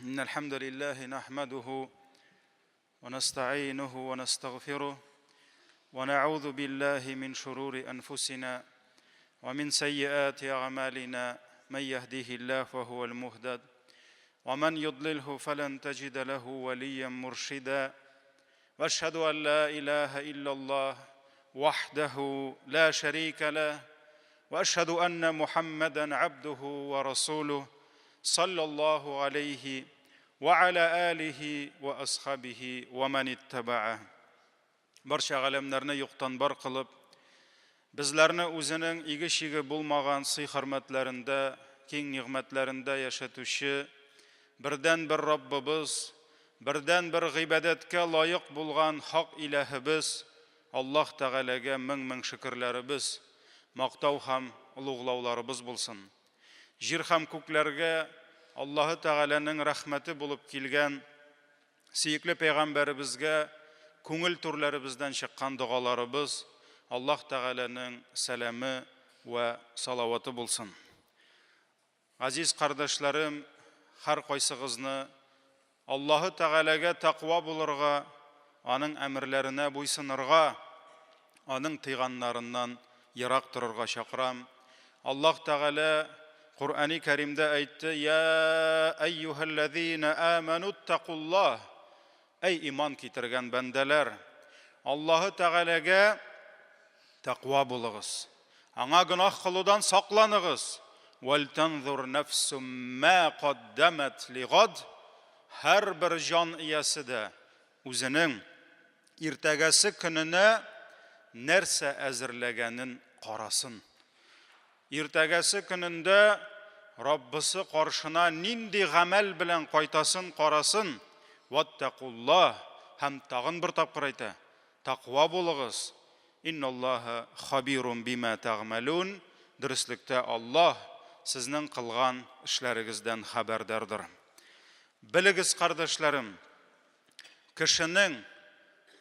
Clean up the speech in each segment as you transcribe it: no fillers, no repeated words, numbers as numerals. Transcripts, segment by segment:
إن الحمد لله نحمده ونستعينه ونستغفره ونعوذ بالله من شرور أنفسنا ومن سيئات أعمالنا من يهده الله فهو المهتد ومن يضلله فلن تجد له وليا مرشدا وأشهد أن لا إله إلا الله وحده لا شريك له وأشهد أن محمدا عبده ورسوله صلى الله عليه وعلى آله وأصحابه ومن اتبعه. Barcha галәмнәрне юктан бар кылып, безләрне үзенең иге-шиге булмаган сый-хөрмәтләрендә, киң нигъмәтләрендә яшәтүче бердән-бер Раббыбыз, бердән-бер гыйбадәткә лаек булган хак илаһыбыз Аллаһ Тәгаләгә мең-мең шөкерләребез, мактау һәм улуглауларыбыз булсын. Җир һәм күкләргә Аллаһ Тәгаләнең рәхмәте булып килгән сөекле пәйгамбәребезгә күңел түрләребездән чыккан дугаларыбыз Аллаһ Тәгаләнең сәламе ва салаваты булсын. Азиз кардәшләрем, һәр кайсыгызны Аллаһ Тәгаләгә тақва булырга, аның әмерләренә буйсынырга, аның тыйганнарыннан ерак торырга чакырам. Аллаһ Тәгалә Qur'an-ı Kerim'de aytdı: "Ya eyyuhellezine amenu taqullah." Ey iman kitirgen bendeler, Allah'ı Teala'ga takva bulunuz. Ana günah kılıdan saklanınız. Vel tanzur nefsum ma qaddamat ligad. Her bir can iyesi de özünün irtegesi gününe nerse әзерләгәнен карасын. Иртәгәсе көнендә Раббысы каршына нинди гамәл белән кайтасын карасын. Ваттакуллах, һәм тагын бер тапкыр әйтә: тақва булыгыз. Инналлаха хабирун бима тагмалун. Дөреслектә Аллаһ сезнең кылган эшләрегездән хәбәрдардыр. Белегез, кардәшләрем, кешенең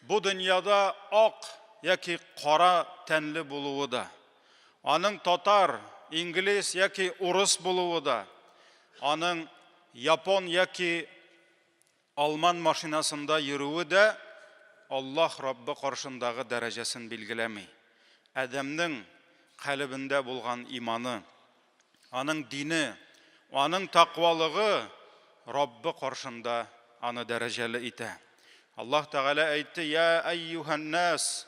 бу дөньяда ак яки кара тәнле булуы да, аның татар, инглиз яки урыс булуы да, аның япон яки алман машинасында йөрүе дә Аллаһ Раббы каршындагы дәрәҗәсен билгеләми. Адәмнең калбендә булган иманы, аның дине, аның тақвалыгы Раббы каршында аны дәрәҗәле итә. Аллаһ Тәгалә әйтте: "Я айюханнас,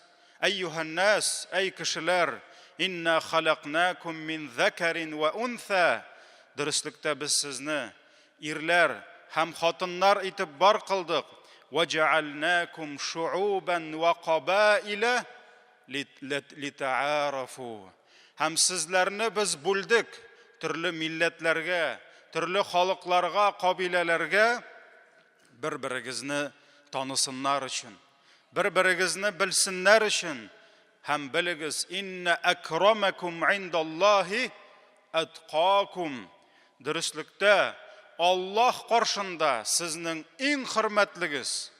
эй кешеләр, инна халакнакум мин закарин ва унса." Дөреслектә без сезне ирләр һәм хатыннар итеп бар кылдык. "Ва джаалнакум шуубан ва кабаила литаарафу." Һәм сезләрне без бүлдек төрле милләтләргә, төрле халыкларга, кабиләләргә, бер-берегезне танысыннар өчен, бер-берегезне белсеннәр өчен. Һәм белегез: "Инна акрамакум индаллаһи атқакум." Дөреслектә Аллаһ каршында сезнең иң хөрмәтлегез,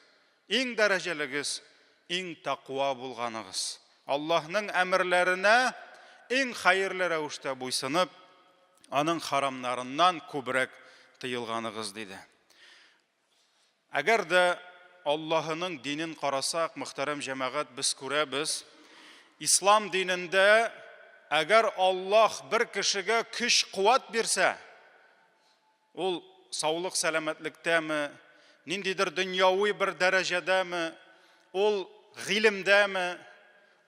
иң дәрәҗәлегез, иң тақва булганыгыз. Аллаһның әмерләренә иң хәерле рәвештә буйсынып, аның харамнарыннан күбрәк тыелганыгыз диде. Әгәр дә Аллаһның динен карасак, мөхтәрәм җәмәгать, без күрәбез, Ислам динендә әгәр Аллаһ бер кешегә көч-куәт бирсә, ул саулык сәламәтлектәме, ниндидер дөньяви бер дәрәҗәдәме, ул гыйлемдәме,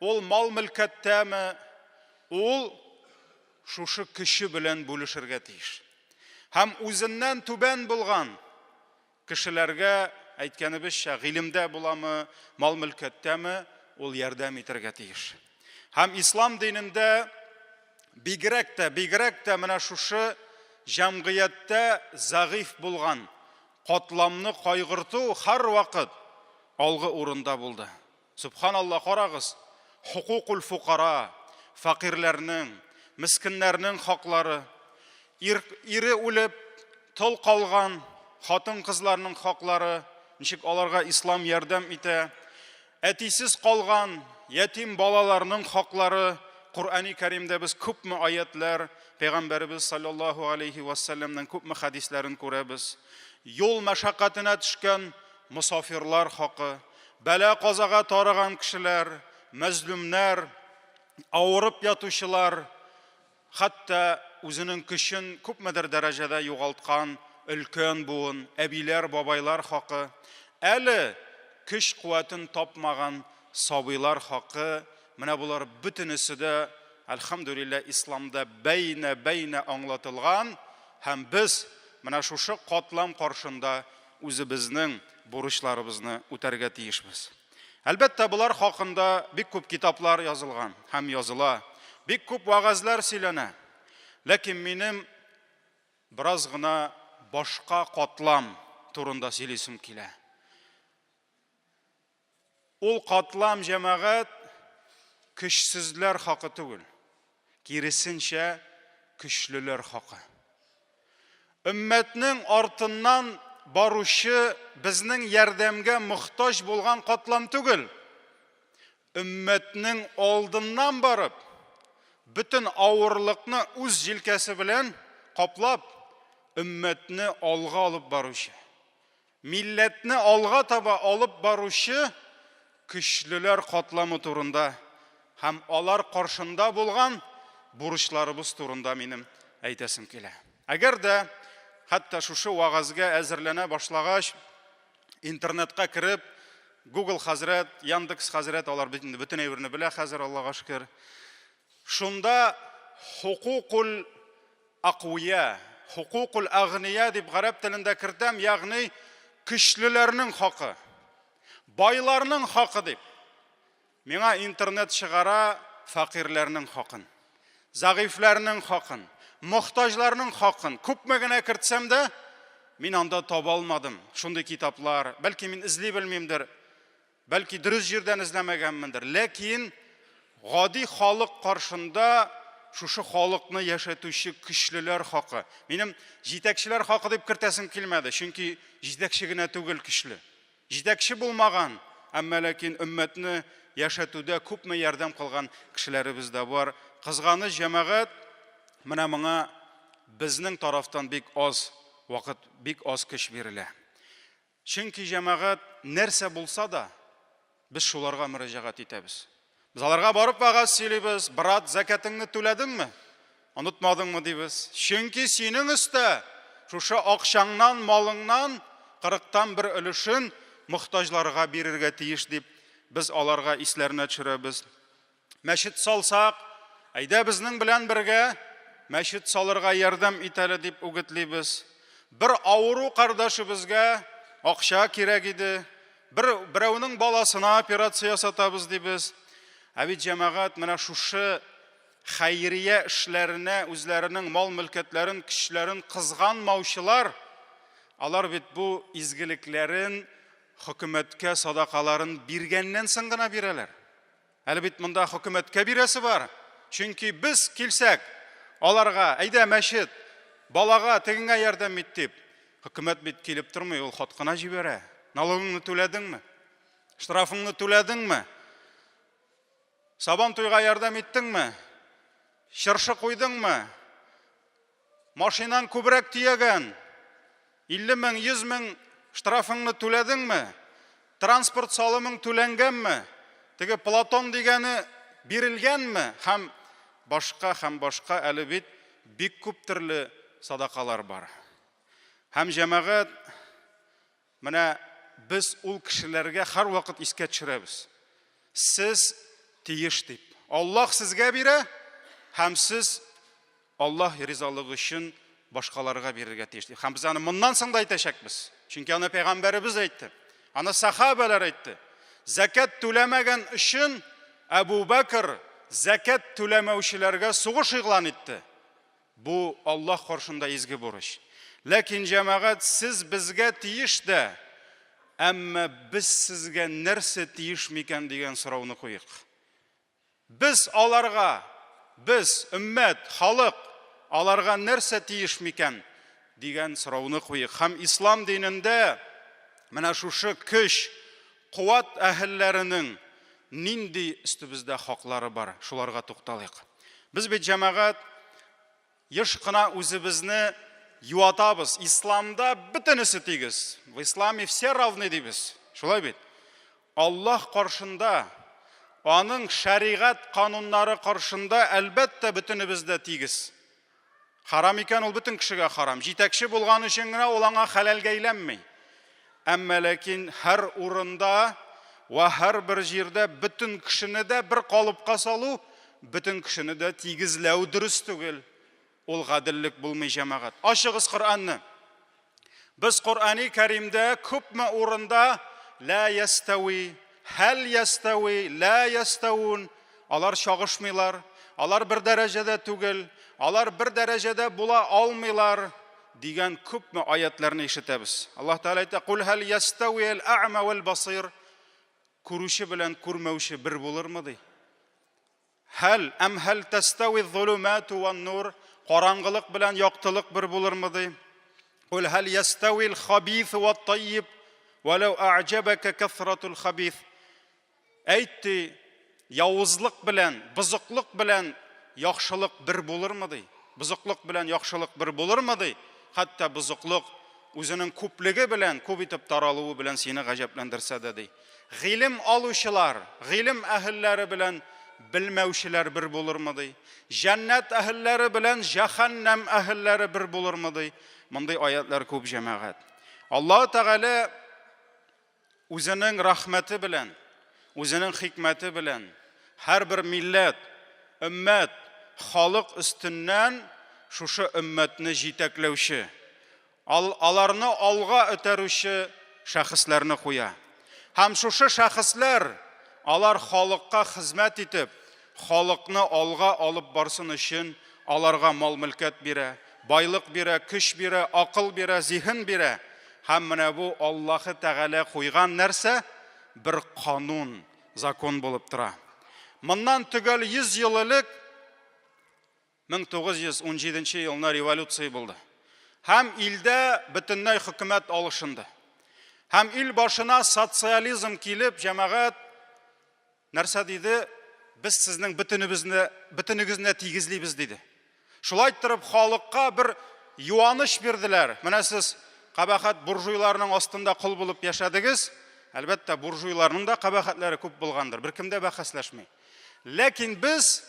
ул мал-мөлкәттәме, ул шушы көче белән бүлешергә тиеш. Һәм үзеннән түбән булган кешеләргә, әйткәнебезчә, гыйлемдә буламы, мал-мөлкәттәме, ул ярдәм итәргә тиеш. Һәм Ислам динендә бигрәк тә менә шушы җәмгыятьтә зәгыйф булган катламны кайгырту һәр вакыт алгы урында булды. Субханаллаһ, карагыз, хукукул фукара, факирләрнең, мискиннәрнең хаклары, ире үлеп, тол калган хатын-кызларның хаклары, ничек аларга Ислам ярдәм итә, әтисез калган ятим балаларның хаклары, Qur'an-ı Kerim'de biz күпме аятлар, Peygamberimiz sallallahu aleyhi ve sellem'den күпме хадисләрен күрәбез. Yol мәшәкатенә төшкән мусафирлар хакы, бәла казага тарыган кешеләр, мәзлумнар, авырып ятучылар, хәтта үзенең көчен күпмедер дәрәҗәдә югалткан өлкән буын, әбиләр, бабайлар хакы, әле көч куәтен тапмаган сабыйлар хакы, менә булар бөтенесе дә әлхәмдүлилләh исламда бәйнә аңлатылган, һәм без менә шушы катлам каршында үзебезнең бурычларыбызны үтәргә тиешбез. Әлбәттә, булар хакында бик күп китаплар язылган һәм языла, бик күп вагазлар сөйләнә. Ләкин минем бераз гына башка катлам турында сөйлисем килә. Ул катлам җәмәгать көчсезләр хакы түгел, киресенчә көчлеләр хакы. Өммәтнең артыннан баручы безнең ярдәмгә мохтаҗ булган катлам түгел. Өммәтнең алдыннан барып, бөтен авырлыкны үз җилкәсе белән каплап, өммәтне алга алып баручы, милләтне алга таба алып баручы көчлеләр катламы турында һәм алар каршында булган бурычларыбыз турында минем әйтәсем килә. Әгәр дә хәтта шушы вагазга әзерләнә башлагач, интернетка кирип, Google хәзрәт, Яндекс хәзрәт, алар бөтен әйберне белә хәзер, Аллага шөкер. Шунда хукукул аквия, хукукул агния дип гарәп телендә кертәм, ягъни көчлеләрнең хакы, байларның хакы дип. Миңа интернет чыгара фақирләрнең хакын, загыйфләрнең хакын, мохтаҗларның хакын күпме генә кертсәм дә, мин анда таба алмадым. Шундый китаплар, бәлки мин эзли белмимдер, бәлки дөрес җирдән эзләмәгәнмендер. Ләкин гади халык каршында шушы халыкны яшәтүче көчлеләр хакы. Минем җитәкчеләр хакы дип кертәсем килмәде, чөнки җитәкче генә түгел көчле. Җитәкче булмаган, әмма ләкин өммәтне яшәтүдә күпме ярдәм кылган кешеләребез дә бар. Кызганы җәмәгать, менә моңа безнең тарафтан бик аз вакыт, бик аз көч бирелә. Чөнки җәмәгать нәрсә булса да, без шуларга мөрәҗәгать итәбез. Без аларга барып вагаз сөйлибез, брат, закатыңны түләдеңме? Онытмадыңмы дибез. Чөнки синең өстә шушы акчаңнан, малыңнан 40тан бер өлешен мохтаҗларга бирергә тиеш дип biz аларга исләренә төшерәбез. Мәчет салсак, әйдә безнең белән бергә мәчет салырга ярдәм итәле дип үгетлибез. Бер авыру кардашыбызга акча кирәк иде. Берәүнең баласына операция ясатабыз дибез. Ә бит җәмәгать менә шушы хәйрия эшләренә үзләренең мал-мөлкәтләрен, көчләрен кызганмаучылар, алар бит бу изгелекләрен хөкүмәткә садакаларын биргәннән соң гына бирәләр. Әле бит монда хөкүмәткә бирәсе бар. Чөнки без килсәк, аларга әйдә мәчет, балага тегеңә ярдәм ит дип, хөкүмәт бит килеп тормый, ул хаткына җибәрә. Налогыңны түләдеңме? Штрафыңны түләдеңме? Сабан туйга ярдәм иттеңме? Чыршы куйдыңмы? Машинан күбрәк тиягән. 50 мең, 100 мең штрафыңны түләдеңме? Транспорт салымың түләнгәнме? Теге Платон дигәне бирелгәнме? Һәм башка әле бит бик күп төрле садакалар бар. Һәм җәмәгать, менә без ул кешеләргә һәр вакыт искә төшерәбез. Сез тиеш дип. Аллаһ сезгә бирә, һәм сез Аллаһ ризалыгы өчен башкаларга бирергә тиеш дип. Һәм без аны моннан соң да әйтәчәкбез. Чөнки аны пәйгамбәребез әйтте. Аны сахабалар әйтте. Закат түләмәгән өчен Әбу Бәкр закат түләмәүчеләргә сугыш игълан итте. Бу Аллаһ каршында изге бурыч. Ләкин җәмәгать, сез безгә тиеш дә, әмма без сезгә нәрсә тиеш микән дигән сорауны куйык. Без аларга, без өммәт, халык аларга нәрсә тиеш микән дигән сорауны куйык. Һәм ислам динендә менә шушы көч, куат әһелләренең нинди өстебездә хаклары бар, шуларга тукталыйк. Без бит җәмәгать еш кына үзебезне юатабыз. Исламда бөтенесе тигез. В исламе все равны дибез. Шулай бит. Аллаһ каршында, аның шәригать кануннары каршында әлбәттә бөтенебез дә тигез. Харам икән ул бөтен кешегә харам. Җитәкче булган өчен генә ул аңа хәләлгә әйләнмәй. Әмма ләкин һәр урында ва һәр бер җирдә бөтен кешене дә бер калыпка салу, бөтен кешене дә тигезләү дөрес түгел. Ул гаделлек булмый җәмәгать. Ачыгыз Коръанны. Без Коръани Кәримдә күпме урында ла ястави, хәл ястави, ла ястаун, алар чагышмыйлар, алар бер дәрәҗәдә түгел, алар бер дәрәҗәдә була алмыйлар дигән күпме аятларны ишетәбез. Аллаһ Тәгалә әйтә: "Кул хәл ястави ал-а'ма вал-басир", күрүче белән күрмәүче бер булырмы ди? Хәл хәл тастави az-zulumatu wan-nur, караңгылык белән яктылык бер булырмы ди? Кул хәл ястави al-khabith wat-tayyib walau a'jabaka kathratul khabith. Әйтте, явызлык белән, бузыклык белән яхшылык бер булырмы ди? Бузыклык белән яхшылык бер булырмы ди? Хәтта бузыклык үзенең күплеге белән, күп итеп таралуы белән сине гаҗәпләндерсә дә ди. Гыйлем алучылар, гыйлем әһелләре белән белмәүчеләр бер булырмы ди? Җәннәт әһелләре белән җәһәннәм әһелләре бер булырмы ди? Мондый аятлар күп җәмәгать. Аллаһ Тәгалә үзенең рәхмәте белән, үзенең хикмәте белән һәр бер милләт, өммәт, халык өстеннән шушы өммәтне җитәкләүче, аларны алга өтәрүче шәхесләрне куя. Һәм шушы шәхесләр алар халыкка хезмәт итеп, халыкны алга алып барсын өчен аларга мал-мөлкәт бирә, байлык бирә, көч бирә, акыл бирә, зиһен бирә. Һәм менә бу Аллаһы Тәгалә куйган нәрсә бер канун, закон булып тора. Моннан төгәл 100 ел элек 1917 елда революция булды. Һәм илдә бөтенләй хөкүмәт алышынды. Һәм ил башына социализм килеп, җәмәгать нәрсә диде? Без сезнең бөтенегезне тигезлибез диде. Шулай торып халыкка бер юаныш бирделәр. Менә сез кабахат буржуйларның астында кул булып яшәдегез. Әлбәттә, буржуйларның да кабахатлары күп булгандыр. Беркемдә бәхәсләшмәй. Ләкин без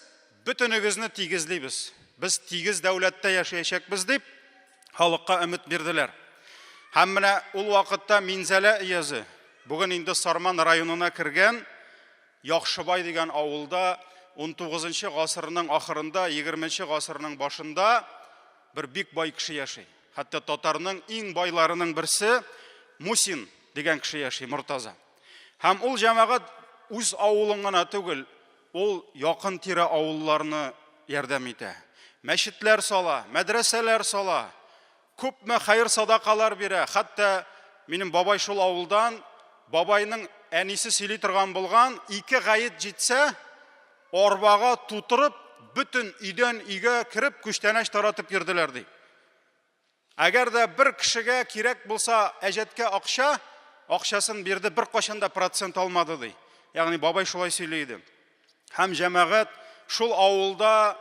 бөтенегезне тигезлибез. Без тигез дәүләттә яшәячәкбез дип халыкка өмет бирделәр. Һәм менә ул вакытта Минзәлә өязе, бүген инде Сарман районына кергән Яхшыбай дигән авылда 19 гасырның ахырында, 20 гасырның башында бер бик бай кеше яши. Хәтта татарның иң байларының берсе Мусин дигән кеше яши, Муртаза. Һәм ул җәмәгать үз авылын гына түгел, ул якын тирә авылларны ярдәм итә. Мәчетләр сала, мәдрәсәләр сала, күпме хәйр садакалар бирә. Хәтта минем бабай шул авылдан, бабайның әнисе сөйли торган булган, 2 гаит җитсә, арбага тутырып, бөтен өйдән өйгә кирип, күчтәнәч таратып йөрделәр ди. Әгәр дә бер кешегә кирәк булса әҗәткә акчасын бирде, бер кашында процент алмады ди. Ягъни бабай шулай сөйли иде. Һәм җәмәгать шул авылда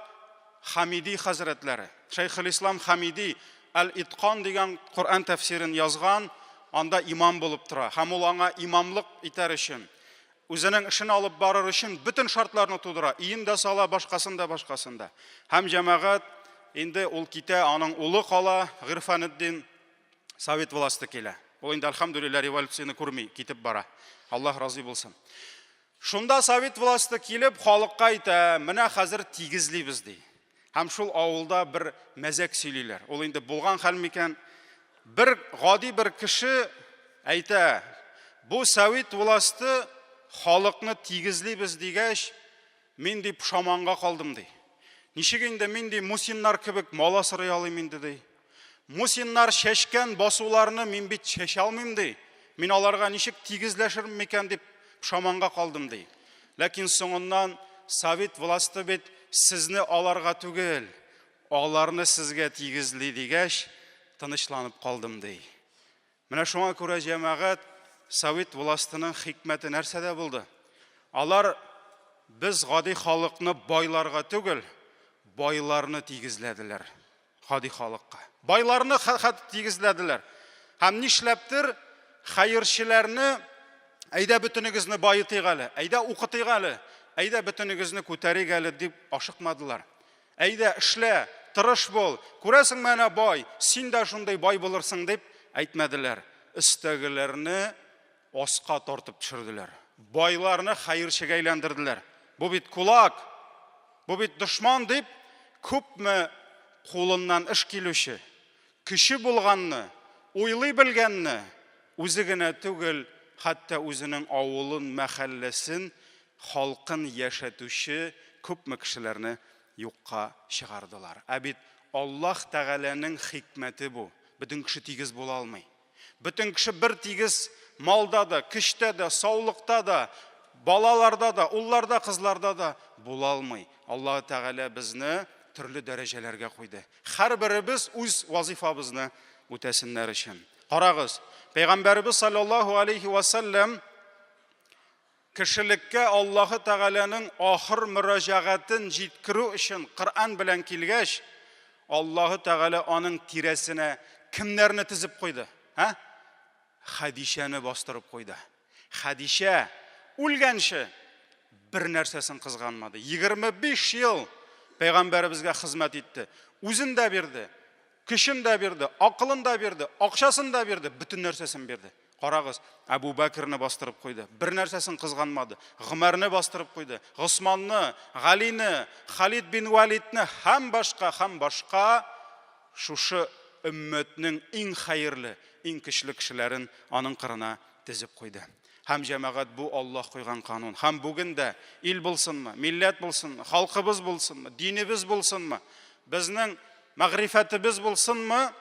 Хамиди хәзрәтләре, Шәйхул Ислам Хамиди Ал-Итқан дигән Коръан тәфсирен язган, анда имам булып тора. Һәм ул аңа имамлык итәр өчен, үзенең эшен алып барыр өчен бөтен шартларны тудыра. Иен дә сала, башкасында. Һәм җәмәгать инде ул китә, аның улы кала, Гыйрфанетдин Совет власты килә. Ул инде альхамдулилла революцияны күрми, китеп бара. Аллаһ разый булсын. Шунда Совет власты килеп, халыкка әйтә, менә хәзер тигезлибез ди. Һәм шул авылда бер мәзәк сөйлиләр. Ул инде булган хәл микән? Бер гади бер кеше әйтә, бу Совет власты халыкны тигезлибез дигәч, мин дип шаманга калдым ди. Ничек инде мин ди Мусиннар кебек мал асрый алыйм инде ди. Мусиннар шәшкән басуларны мин бит шәшә алмыйм ди. Мин аларга ничек тигезләшерм микән дип шаманга калдым ди. Ләкин соңыннан Совет власты бит сезне аларга түгел, аларны сезгә тигезли дигәч, тынычланып калдым ди. Менә шуңа күрә җәмәгать Совет властының хикмәте нәрсәдә булды? Алар без гади халыкны байларга түгел, байларны тигезләделәр. гади халыкка. Байларны хат тигезләделәр. Һәм нишләптер хәерчеләрне әйдә бөтенегезне байытыйк әле, әйдә укытыйк әле, әйдә бөтенегезне күтәрик әле дип ашыкмадылар. Әйдә эшлә, тырыш бул, күрәсең менә бай, син дә шундай бай булырсың дип әйтмәделәр. Истәгеләрне аска тартып төшерделәр. Байларны хәерчегә әйләндерделәр. Бу бит кулак, бу бит дошман дип күпме кулыннан эш килүче, кеше булганны, уйлый белгәнне үзе генә түгел, хәтта үзенең авылын, мәхәлләсен, халкын яшәтүче күпме кешеләрне юкка чыгардылар. Ә бит Аллаһ Тәгаләнең хикмәте бу. Бөтен кеше тигез була алмый. Бөтен кеше бер тигез малда да, киштә дә, саулыкта да, балаларда да, улларда, кызларда да була алмый. Аллаһ Тәгалә безне төрле дәрәҗәләргә куйды. Һәрберебез үз вазифабызны үтәсеннәр өчен. Карагыз, Пәйгамбәрбез саллаллаһу алейхи ва саллям кешелеккә Аллаһ Тәгаләнең ахыр мөрәҗәгатен җиткерү өчен Коръан белән килгәч, Аллаһ Тәгалә аның тирәсенә кемнәрне тизеп куйды? Хадишәне бастырып куйды. Хадишә үлгәнче бер нәрсәсен кызганмады. 25 ел Пәйгамбәребезгә хезмәт итте. Үзен дә бирде, көчен дә бирде, акылын да бирде, акчасын да бирде, бөтен нәрсәсен бирде. Карагыз, Әбу Бәкрне бастырып куйды. Бер нәрсәсен кызганмады. Гомәрне бастырып куйды. Госманны, Галине, Халид бин Валидне һәм башка шушы өммәтнең иң хәерле, иң көчле кешеләрен аның кырына тезеп куйды. Һәм җәмәгать бу Аллаһ куйган канун. Һәм бүген дә ил булсынмы, милләт булсынмы, халкыбыз булсынмы, динебез булсынмы, безнең мәгърифәтебез булсынмы,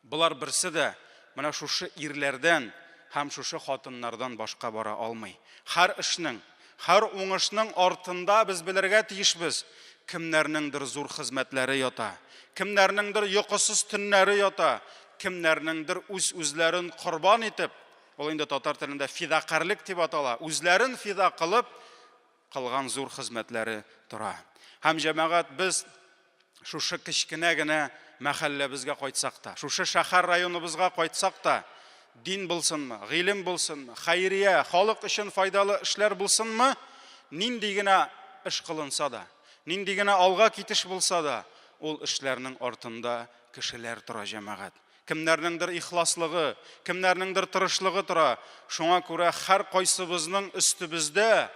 булар берсе дә менә шушы ирләрдән һәм шушы хатыннардан башка бара алмый. Һәр эшнең, һәр уңышның артында без белергә тиешбез. Кемнәрнеңдер зур хезмәтләре ята, кемнәрнеңдер йокысыз төннәре ята, кемнәрнеңдер үзләрен корбан итеп, ул инде татар телендә фидакарлык дип атала, үзләрен фида кылып кылган зур хезмәтләре тора. Һәм җәмәгать без шушы кичкенә генә мәхәлләбезгә кайтсак та, шушы шәһәр районыбызга кайтсак та, дин булсынмы, гыйлем булсынмы, хәйрия, халык өчен файдалы эшләр булсынмы, нинди генә эш кылынса да, нинди генә алга китеш булса да, ул эшләрнең артында кешеләр тора җәмәгать. Кемнәрнеңдер ихласлыгы, кемнәрнеңдер тырышлыгы тора. Шуңа күрә һәр кайсыбызның өстебездә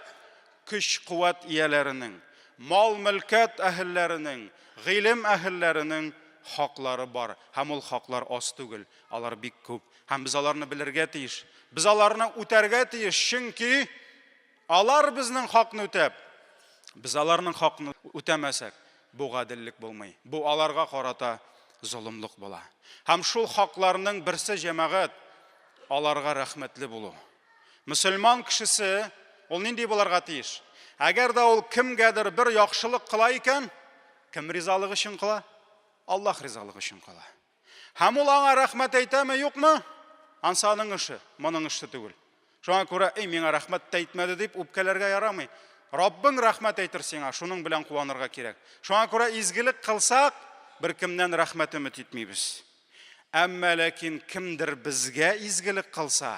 көч-куәт ияләренең, мал-мөлкәт әһелләренең, гыйлем әһелләренең хаклары бар. Һәм ул хаклар аз түгел, алар бик күп. Һәм без аларны белергә тиеш. Без аларны үтәргә тиеш, чөнки алар безнең хакны үтәп, без аларның хакны үтәмәсәк, бу гаделлек булмый. Бу аларга карата золымлык була. Һәм шул хакларның берсе җәмәгать аларга рәхмәтле булу. Мөселман кешесе ул нинди буларга тиеш? Әгәр дә ул кемгәдер бер яхшылык кыла икән, кем ризалыгы өчен кыла? Аллаһ ризалыгы өчен кыла. Һәм ул аңа рәхмәт әйтәме, юкмы? Ансаның эше, моның эше түгел. Шуңа күрә, миңа рәхмәт әйтмәде дип үпкәләргә ярамый. Раббың рәхмәт әйтер сиңа, шуның белән куанырга кирәк. Шуңа күрә изгелек кылсак, бер кемнән рәхмәт өмет итмибез. Әмма ләкин кемдер безгә изгелек кылса,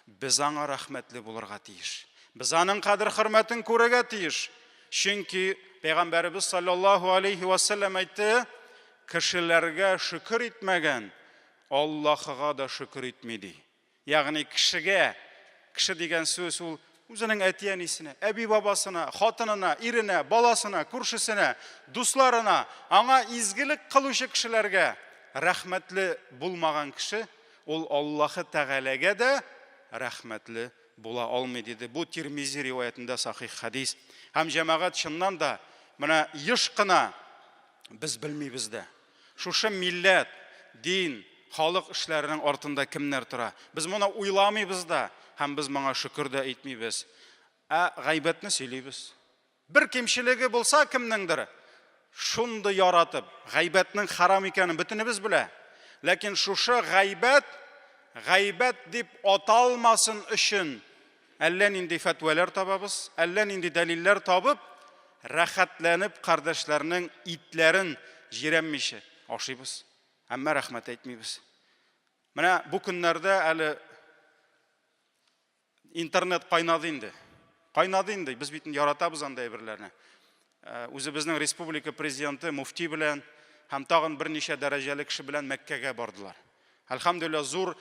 без аңа рәхмәтле булырга тиеш. Без аның кадер-хөрмәтен күрергә тиеш. Чөнки Пәйгамбәрбез саллаллаһу алейхи ва саллям әйтте, кешеләргә шөкер итмәгән Аллаһыга да шөкер итми ди. Ягъни кеше дигән сүз ул үзенең әти-әнисенә, әби-бабасына, хатынына, иренә, баласына, күршесенә, дусларына, аңа изгелек кылучы кешеләргә рәхмәтле булмаган кеше, ул Аллаһы Тәгаләгә дә рәхмәтле була алмый диде. Бу Тирмизи риваятендә сахих хадис. Һәм җәмәгать чыннан да менә еш кына без белмибез дә. Шушы милләт, дин, халык эшләренең артында кемнәр тора? Без моны уйламыйбыз да, һәм без моңа шөкер дә итмибез. Гайбәтне сөйлибез. Бер кимчелеге булса кемнеңдер, шунды яратып, гайбәтнең харам икәнен бөтенебез белә. Ләкин шушы гайбәт дип аталмасын өчен әллә нинди фәтвәләр табабыз, әллә нинди дәлилләр табып, рәхәтләнеп кардәшләрнең итләрен җирәммичә, ашыйбыз. Әмма рәхмәт әйтмибез. Менә бу көннәрдә әле интернет кайнады инде. Кайнады инде. Без бит яратабыз андай әйберләрне. Үзебезнең республика президенты муфти белән һәм тагын берничә дәрәҗәле кеше белән Мәккәгә бардылар. Әлхәмдүлиллаһ, зур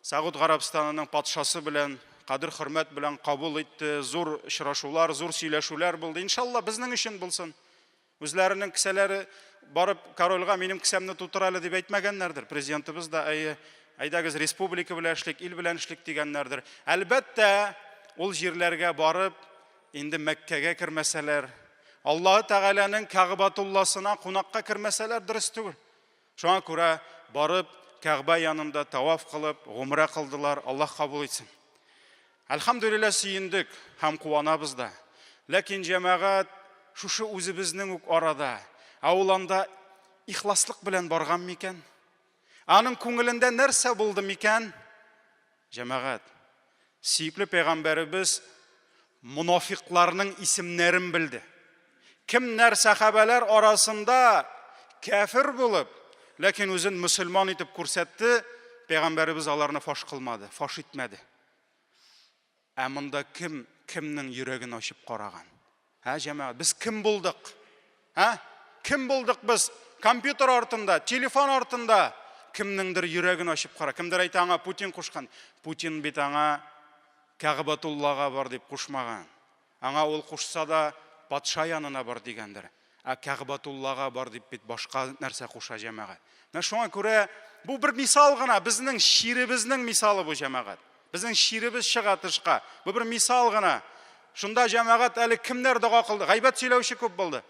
Сауд Гарәбстанының патшасы белән кадер-хөрмәт белән кабул итте. Зур очрашулар, зур сөйләшүләр булды. Иншалла безнең өчен булсын. Үзләренең кесәләре барып корольга минем кесәмне тутыр әле дип әйтмәгәннәрдер. Президентыбыз да әйдәгез республика белән эшлек, ил белән эшлек дигәннәрдер. Әлбәттә, ул җирләргә барып, инде Мәккәгә кермәсәләр, Аллаһы Тәгаләнең Кәгъбәтулласына кунакка кермәсәләр дөрес түгел. Шуңа күрә барып, Кәгъбә янында таваф кылып, гомрә кылдылар. Аллаһ кабул итсен. Әлхәмдүлиллаһ, сөендек һәм куанабыз да. Ләкин җәмәгать шушы үзебезнең үк арада, ауланда ихласлык белән барган микән? Аның күңелендә нәрсә булды микән? Җәмәгать, сөйкле пәйгамбәребез мунафикларның исемнәрен белде. Кемнәр сахабалар арасында кафир булып, ләкин үзен мөселман итеп күрсәтте, пәйгамбәребез аларны фаш кылмады, фаш итмәде. Ә монда кемнең йөрәген ачып караган? Җәмәгать, без кем булдык? Кем булдык без? Компьютер артында, телефон артында кемнеңдер йөрәген ачып кара. Кемдер әйтә, аңа Путин кушкан. Путин бит аңа Кәгъбәтуллага бар дип кушмаган. Аңа ул кушса да патша янына бар дигәндер. Ә Кәгъбәтуллага бар дип бит башка нәрсә куша җәмәгать. Менә шуңа күрә бу бер мисал гына, безнең ширебезнең мисалы бу җәмәгать. Безнең ширебез чыга тышка. Бу бер мисал гына. Шунда җәмәгать әле кемнәр дуга кылды? Гайбәт сөйләүче күп булды.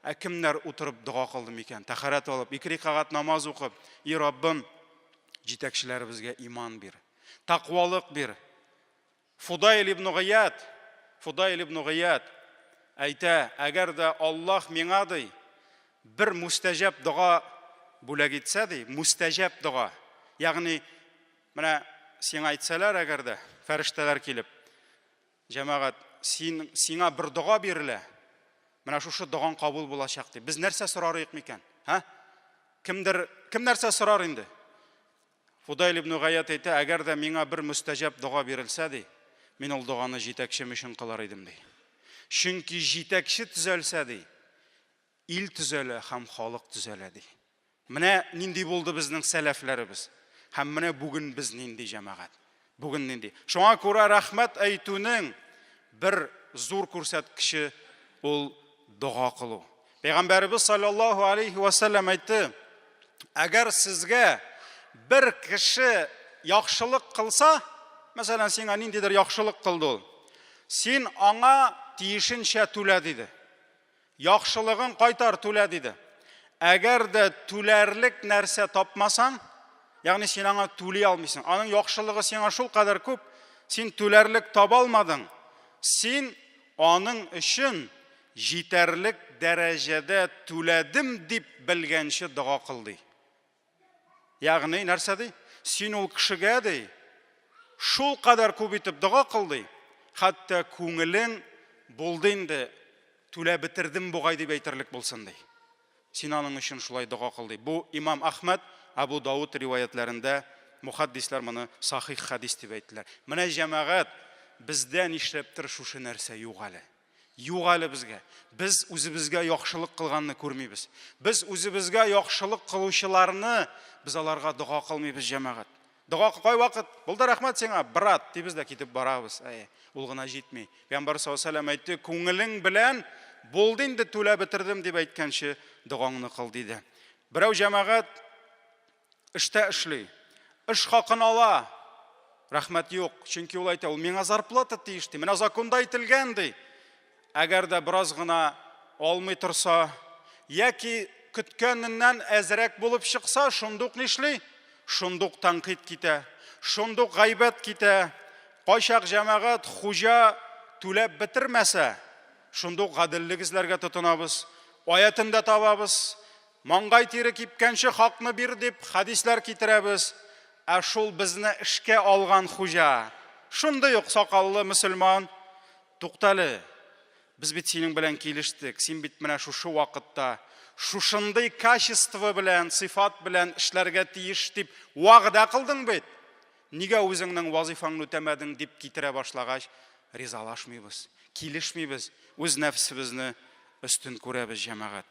Ә кемнәр утырып дуга кылды микән? Тахарат алып, 2 рикагат намаз укып, "И Раббым, җитәкчеләребезгә иман бир, тақвалык бир." Фудайл ибн Гыят әйтә, әгәр дә Аллаһ миңа ди бер мустәҗаб дуга бүләк итсә ди, мустәҗаб дуга. Ягъни, менә сиңа әйтсәләр әгәр дә фәрештәләр килеп, җәмәгать, сиңа бер дуга бирелә. Менә шушы дугаң кабул булачак ди. Без нәрсә сорарыйк микән? Кем нәрсә сорар инде? Фудайл ибн Гыят әйтә, әгәр дә миңа бер мустәҗаб дуга бирелсә ди, мин ул дуганы җитәкчем өчен кылар идем ди. Чөнки җитәкче төзәлсә ди, ил төзәлә һәм халык төзәлә ди. Менә нинди булды безнең сәләфләребез. Һәм менә бүген без нинди җәмәгать. Бүген нинди. Шуңа күрә рәхмәт әйтүнең бер зур күрсәткече ул дуга кылу. Пәйгамбәрбез саллаллаһу алейхи ва саллям әйтте, әгәр сезгә бер кеше яхшылык кылса, мәсәлән, сиңа ниндидер яхшылык кылды ул, син аңа тиешенчә түлә диде. Яхшылыгын кайтар түлә диде. Әгәр дә түләрлек нәрсә тапмасаң, ягъни син аңа түли алмыйсың. Аның яхшылыгы сиңа шул кадәр күп, син түләрлек таба алмадың. Син аның өчен җитәрлек дәрәҗәдә түләдем дип белгәнче дуга кылды. Ягъни нәрсә ди? Син ул кешегә ди шул кадәр күп итеп дуга кылды, хәтта күңелең булды инде, түлә битердем бугай дип әйтерлек булсын ди. Син аның өчен шулай дуга кылды. Бу Имам Ахмад, Абу Дауд риваятларында мухаддислар моны сахих хадис дип әйттеләр. Менә җәмәгать, бездә нишләптер шушы нәрсә юк әле. Юк әле безгә. Без үзебезгә яхшылык кылганны күрмибез. Без үзебезгә яхшылык кылучыларны без аларга дуга кылмыйбыз җәмәгать. Дуга кай вакыт? Булды рәхмәт сиңа, брат, дибез дә китеп барабыз. Ул гына җитми. Пәйгамбәр саллаллаһу алейһи ва саллям әйтте, күңелең белән булды инде түлә битердем дип әйткәнче дугаңны кыл диде. Берәү җәмәгать эштә эшли, эш хакын ала. Рәхмәт юк, чөнки ул әйтә, ул миңа зарплата тиешти, менә законда әйтелгән ди. Әгәр дә бераз гына алмый торса, яки көткәннән әзрәк булып чыкса, шундук нишли? Шундук тәнкыйть китә, шундук гайбәт китә. Кайчак җәмәгать хуҗа түләп битермәсә, шундук гаделлек эзләргә тотынабыз. Аятында табабыз. Маңгай тире кипкәнче хакны бир дип хадислар китерәбез. Ә шул безне эшкә алган хуҗа, шундый ук сакаллы мөселман, тукталы. Без бит синең белән килештек. Син бит менә шушы вакытта шушындай качество белән, сыйфат белән эшләргә тиеш дип вәгъдә кылдың бит. Нигә үзеңнең вазифаңны үтәмәдең дип китерә башлагач, ризалашмыйбыз, килешмибез, үз нәфсебезне өстен күрәбез җәмәгать.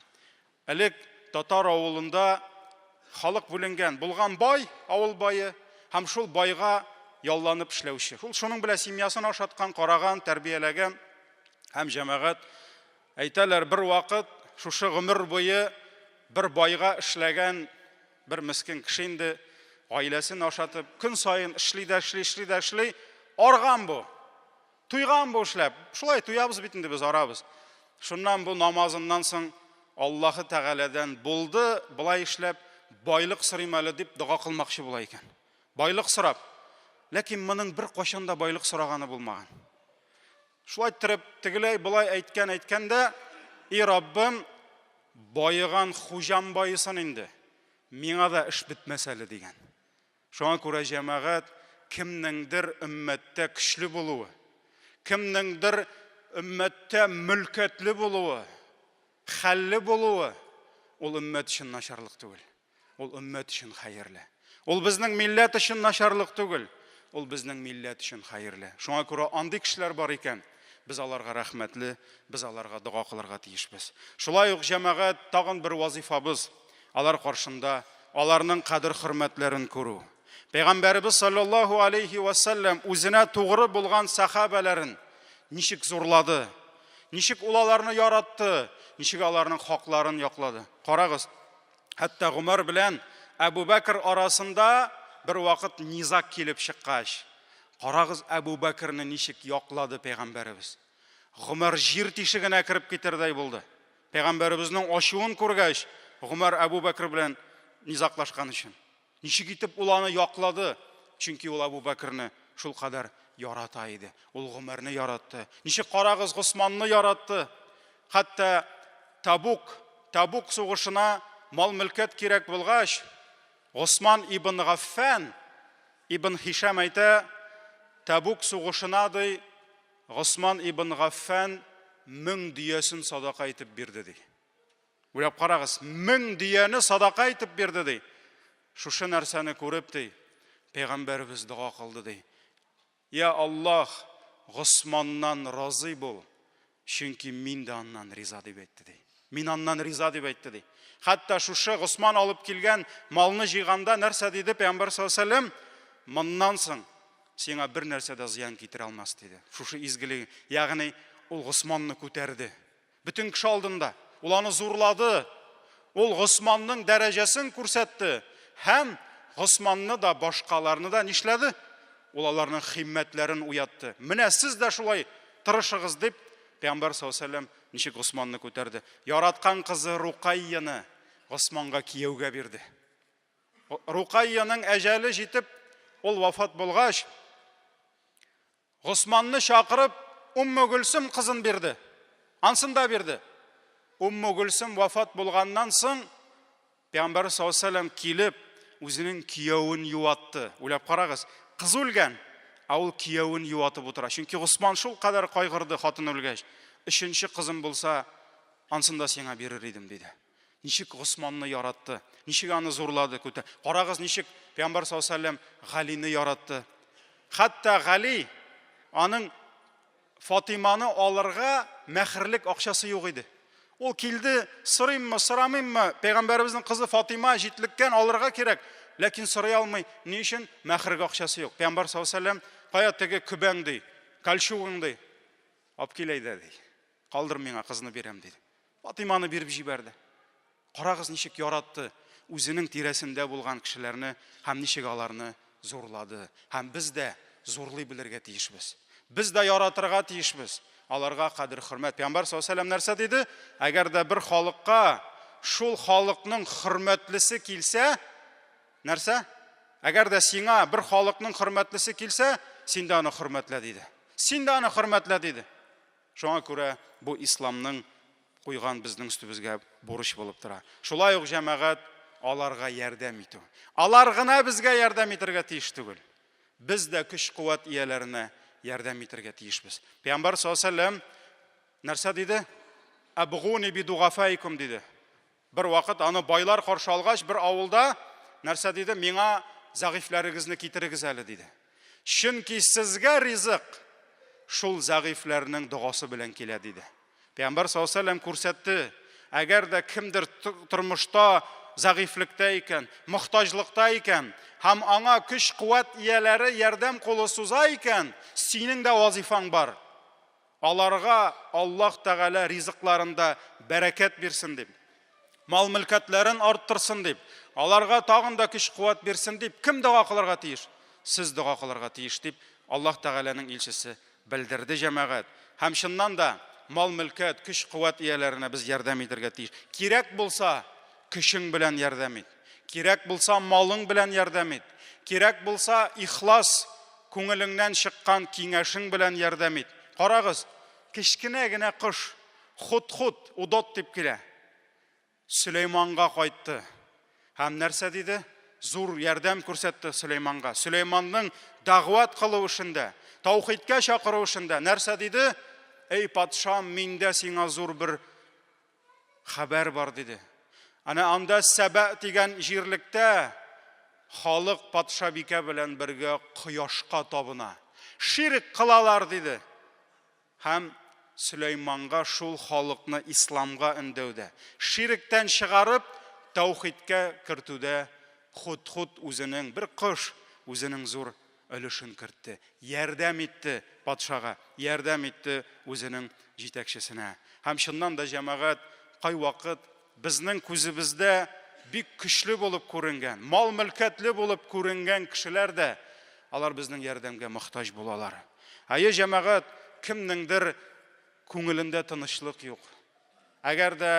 Элек татар авылында халык бүленгән, булган бай, авыл бае, һәм шул байга ялланып эшләүче. Шул шуның белән семьясын ашаткан, караган, тәрбияләгән һәм җәмәгать әйтәләр, бер вакыт шушы гомер буе бер байга эшләгән бер мискин кеше инде гаиләсен ашатып, көн сайын эшли, арган бу. Туйган бу эшләп. Шулай туябыз бит инде без арабыз. Шуннан бу намазыннан соң Аллаһы Тәгаләдән булды, булай эшләп байлык сорыйм әле дип дуга кылмакчы була икән. Байлык сорап. Ләкин моның бер кашан да байлык сораганы булмаган. Шулай торып, тегеләй булай әйткәндә, "И Раббым, байыган хуҗам байысын инде. Миңа да эш бетмәс әле" дигән. Шуңа күрә җәмәгать кемнеңдер өммәттә көчле булуы, кемнеңдер өммәттә мөлкәтле булуы, хәлле булуы, ул өммәт өчен начарлык түгел. Ул өммәт өчен хәерле. Ул безнең милләт өчен начарлык түгел. Ул безнең милләт өчен хәерле. Шуңа күрә андый кешеләр бар икән. Без аларга рәхмәтле, без аларга дуга кылырга тиешбез. Шулай ук җәмәгать тагын бер вазифабыз. Алар каршында аларның кадер хөрмәтләрен күрү. Пәйгамбәрбез саллаллаһу алейхи ва саллям үзенә тугры булган сахабаларын ничек зурлады, ничек улаларны яратты, ничек аларның хакларын яклады. Карагыз, хәтта Гомар белән Әбу Бәкр арасында бер вакыт низак килеп чыккач, карагыз, Әбу Бәкрне ничек яклады пәйгамбәрбез. Гомар җир тишегенә кирип китердәй булды. Пәйгамбәрбезнең ачуын күргәч, Гомар Әбу Бәкр белән низаклашкан өчен ничек итеп уланы яклады? Чөнки ул Әбу Бәкрне шул кадәр ярата иде. Ул Гомарны яратты. Ничек карагыз, Госманны яратты. Хәтта Табук сугышына мал-мөлкәт кирәк булгач, Госман ибн Гаффан ибн Хишам әйтә, Табук сугышына ди Госман ибн Гаффан 1000 диясен садака итеп бирде ди. Уйлап карагыз, 1000 дияне садака итеп бирде ди. Шушы нәрсәне күреп ди, пәйгамбәрбез дуга кылды ди. Я Аллаһ, Госманнан разый бул, чөнки мин дә аннан риза дип әйтте ди. Мин аннан риза дип әйтте ди. Хәтта шушы Госман алып килгән малны җыйганда нәрсә диде Пәйгамбәр саллаллаһу алейһи ва саллям? Моннан соң сиңа бер нәрсә дә зыян китерә алмас диде. Шушы изгелеге, ягъни ул Госманны күтәрде. Бүтән кеше алдында ул аны зурлады. Ул Госманның дәрәҗәсен күрсәтте. Һәм Госманны да, башкаларны да нишләде? Ул аларның химмәтләрен уятты. Менә сез дә шулай тырышыгыз дип Пәйгамбәр саллаллаһу алейһи ва саллям ничек Госманны күтәрде. Яраткан кызы Рукайяны Госманга кияүгә бирде. Рукайяның әҗәле җитеп, ул вафат булгач, Госманны чакырып, Гөлсем кызын бирде. Ансын да бирде. Гөлсем вафат булганнан соң, Пәйгамбәр саллаллаһу алейһи ва саллям килеп, үзенең кияүен юатты. Уйлап карагыз, кыз үлгән, ул кияүен юатып утыра. Чөнки Госман шул кадәр кайгырды хатын үлгәч. Өченче кызым булса, ансын да сиңа бирер идем диде. Ничек Госманны яратты, ничек аны зурлады күтә. Карагыз, ничек Пәйгамбәр саллаллаһу алейһи ва саллям Галине яратты. Хәтта Гали аның Фатиманы алырга мәхрлек акчасы юк иде. Ул килде, сорыйммы, сорамыйммы, Пәйгамбәрбезнең кызы Фатима җитлеккән, алырга кирәк. Ләкин сорый алмый. Ни өчен? Мәхргә акчасы юк. Пәйгамбәр саллаллаһу алейһи ва саллям, кая теге күбәң ди, кальчугың ди, алып киләйдә ди. Калдыр миңа, кызны бирәм диде. Фатиманы биреп җибәрде. Карагыз, ничек яратты үзенең тирәсендә булган кешеләрне һәм ничек аларны зурлады. Һәм без дә зурлый белергә тиешбез. Без дә яратырга тиешбез. Аларга кадер хөрмәт. Пәйгамбәр саллаллаһу алейһи ва саллям нәрсә диде? Әгәр дә бер халыкка шул халыкның хөрмәтлесе килсә, нәрсә? Әгәр дә сиңа бер халыкның хөрмәтлесе килсә, син дә аны хөрмәтлә диде. Син дә аны хөрмәтлә диде. Шуңа күрә бу исламның куйган безнең үстебезгә бурыч булып тора. Шулай ук җәмәгать аларга ярдәм итү. Алар гына безгә ярдәм итәргә тиеш түгел. Без дә көч-куәт ияләренә ярдәм итәргә тиешбез. Пәйгамбәр саллаллаһу алейһи ва саллям нәрсә диде? Абгуни бидугафайкум диде. Bir вакыт аны байлар каршы алгач, bir авылда нәрсә диде? Миңа зәгыйфләрегезне китерегез әле диде. Чөнки сезгә ризык шул зәгыйфләрнең дуасы белән килә диде. Пәйгамбәр саллаллаһу алейһи ва сәллям күрсәтте, әгәр дә кемдер тормышта зәгыйфлектә икән, мохтаҗлыкта икән, һәм аңа көч-куәт ияләре ярдәм кулы суза икән, синең дә вазифаң бар. Аларга Аллаһ Тәгалә ризыкларында бәрәкәт бирсен дип, мал-мөлкәтләрен арттырсын дип, аларга тагын да көч-куәт бирсен дип, кем дуа кылырга тиеш? Сез дуа кылырга тиеш дип Аллаһ Тәгаләнең илчесе белдерде җәмәгать. Һәм шуннан да мал-мөлкәт, көч-куәт ияләренә без ярдәм итәргә тиеш. Кирәк булса, көчең белән ярдәм ит. Кирәк булса, малың белән ярдәм ит. Кирәк булса, ихлас күңелеңнән чыккан киңәшең белән ярдәм ит. Карагыз, кечкенә генә кош, хут-хут, удот дип килә. Сөләйманга кайтты. Һәм нәрсә диде? Зур ярдәм күрсәтте Сөләйманга. Сөләйманның дәгъват кылу эшендә, таухидка чакыру эшендә нәрсә диде? Эй патшам, миндә сиңа зур бер хәбәр бар диде. Аны анда Сәбә дигән җирлектә халык патша бикә белән бергә кояшка табына. Ширк кылалар диде. Һәм Сөләйманга шул халыкны исламга өндәүдә, ширктән чыгарып таухидка кертүдә хут-хут үзенең бер кош үзенең зур өлешен кертте. Ярдәм итте патшага, ярдәм итте үзенең җитәкчесенә. Һәм шуннан да җәмәгать кай вакыт безнең күзебездә бик көчле булып күренгән, мал-мөлкәтле булып күренгән кешеләр дә алар безнең ярдәмгә мохтаҗ булалар. Әйе җәмәгать, кемнеңдер күңелендә тынычлык юк. Әгәр дә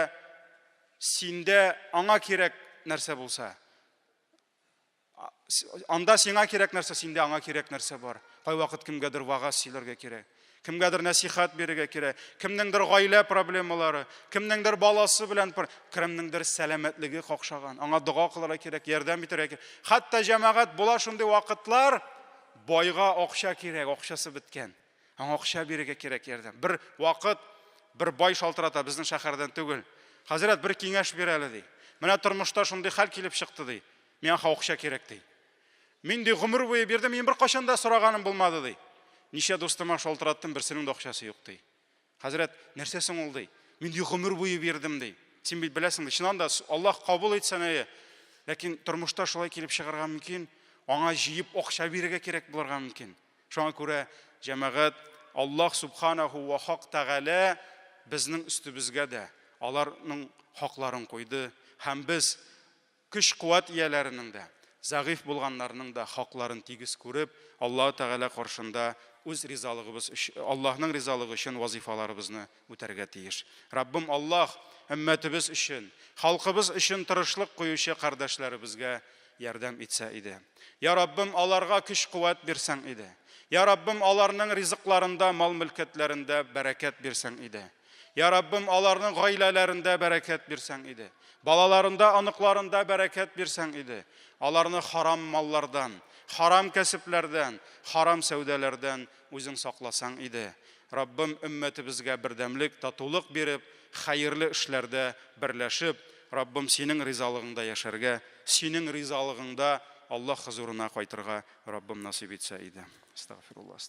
синдә аңа кирәк нәрсә булса, анда сиңа кирәк нәрсә, синдә аңа кирәк нәрсә бар. Кай вакыт кемгәдер вагаз сөйләргә кирәк, кемгәдер насихат бирергә кирәк, кемнеңдер гаилә проблемалары, кемнеңдер баласы белән, кемнеңдер сәламәтлеге какшаган, аңа дуа кылырга кирәк, ярдәм итәргә кирәк. Хәтта җәмәгать була шундый вакытлар, байга акча кирәк, акчасы беткән. Аңа акча бирергә кирәк ярдәм. Bir вакыт bir бай шалтырата безнең шәһәрдән түгел. Хәзрәт бер киңәш бир әле ди. Менә тормышта шундый хәл килеп чыкты ди. Миңа акча кирәк ди. Мин ди гомер буе бирдем, мин бер кашан да сораганым булмады ди. Ничә дустыма шалтыраттым, берсенең дә акчасы юк ди. Хәзрәт, нәрсәсең ул ди? Мин ди гомер буе бирдем ди. Син бит беләсең ди, чыннан да Аллаһ кабул итсен әйе. Ләкин тормышта шулай килеп чыгарга мөмкин, аңа җыеп акча бирергә кирәк булырга мөмкин. Шуңа күрә җәмәгать Аллаһ субханаху ва хак тәгалә безнең үстебезгә дә аларның хакларын куйды һәм без көч-куәт ияләренең дә, зәгыйф булганнарның да хакларын тигез күреп, Аллаһ Тәгалә каршында үз ризалыгыбыз өчен, Аллаһның ризалыгы өчен вазифаларыбызны үтәргә тиеш. Раббим Аллаһ өммәтебез өчен, халкыбыз өчен тырышлык куючы кардәшләребезгә ярдәм итсә иде. Я Раббим, аларга көч-куәт бирсәң иде. Я Раббим, аларның ризыкларында, мал-мөлкәтләрендә бәрәкәт бирсәң иде. Я Раббим, аларның гаиләләрендә бәрәкәт бирсәң иде. Балаларында, аныкларында бәрәкәт бирсәң иде. Аларны харам маллардан, харам кәсепләрдән, харам сәүдәләрдән үзең сакласаң иде. Раббим, өммәтебезгә бердәмлек, татулык биреп, хәерле эшләрдә берләшеп, Раббим, синең ризалыгыңда яшәргә, синең ризалыгыңда Аллаһ хузурына кайтырга Раббим насыйп итсә иде. Астагфируллах.